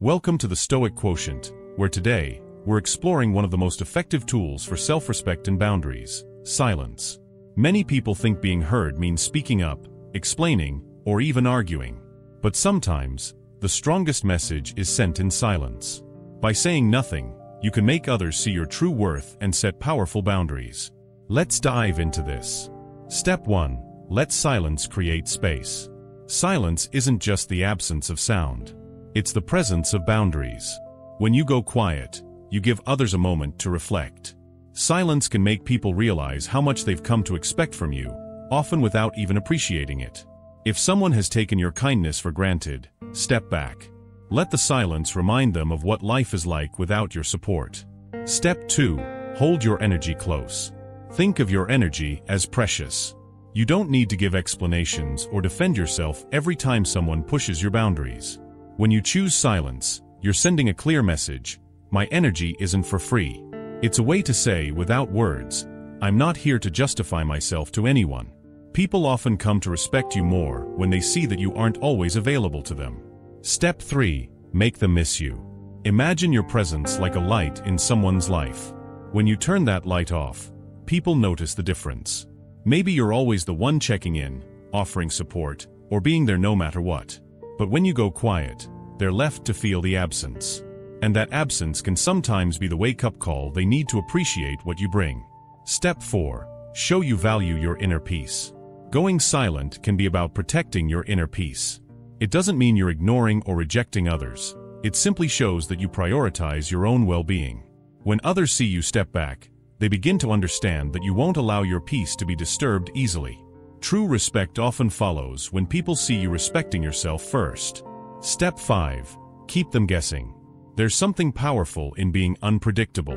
Welcome to the Stoic Quotient, where today, we're exploring one of the most effective tools for self-respect and boundaries: silence. Many people think being heard means speaking up, explaining, or even arguing. But sometimes, the strongest message is sent in silence. By saying nothing, you can make others see your true worth and set powerful boundaries. Let's dive into this. Step 1. Let silence create space. Silence isn't just the absence of sound. It's the presence of boundaries. When you go quiet, you give others a moment to reflect. Silence can make people realize how much they've come to expect from you, often without even appreciating it. If someone has taken your kindness for granted, step back. Let the silence remind them of what life is like without your support. Step 2. Hold your energy close. Think of your energy as precious. You don't need to give explanations or defend yourself every time someone pushes your boundaries. When you choose silence, you're sending a clear message: my energy isn't for free. It's a way to say, without words, I'm not here to justify myself to anyone. People often come to respect you more when they see that you aren't always available to them. Step 3. Make them miss you. Imagine your presence like a light in someone's life. When you turn that light off, people notice the difference. Maybe you're always the one checking in, offering support, or being there no matter what. But when you go quiet, they're left to feel the absence. And that absence can sometimes be the wake-up call they need to appreciate what you bring. Step 4. Show you value your inner peace. Going silent can be about protecting your inner peace. It doesn't mean you're ignoring or rejecting others. It simply shows that you prioritize your own well-being. When others see you step back, they begin to understand that you won't allow your peace to be disturbed easily. True respect often follows when people see you respecting yourself first. Step 5. Keep them guessing. There's something powerful in being unpredictable.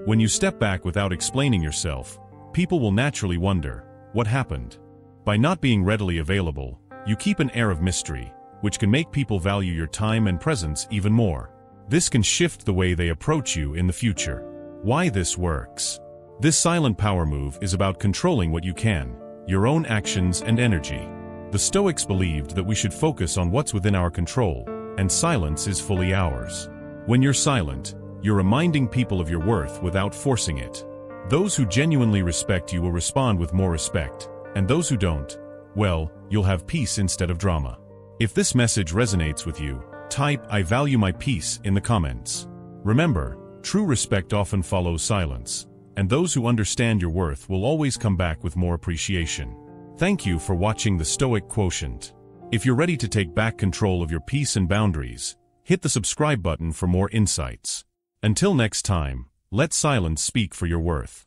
When you step back without explaining yourself, people will naturally wonder, what happened? By not being readily available, you keep an air of mystery, which can make people value your time and presence even more. This can shift the way they approach you in the future. Why this works? This silent power move is about controlling what you can, your own actions and energy. The Stoics believed that we should focus on what's within our control, and silence is fully ours. When you're silent, you're reminding people of your worth without forcing it. Those who genuinely respect you will respond with more respect, and those who don't, well, you'll have peace instead of drama. If this message resonates with you, type "I value my peace" in the comments. Remember, true respect often follows silence, and those who understand your worth will always come back with more appreciation. Thank you for watching the Stoic Quotient. If you're ready to take back control of your peace and boundaries, hit the subscribe button for more insights. Until next time, let silence speak for your worth.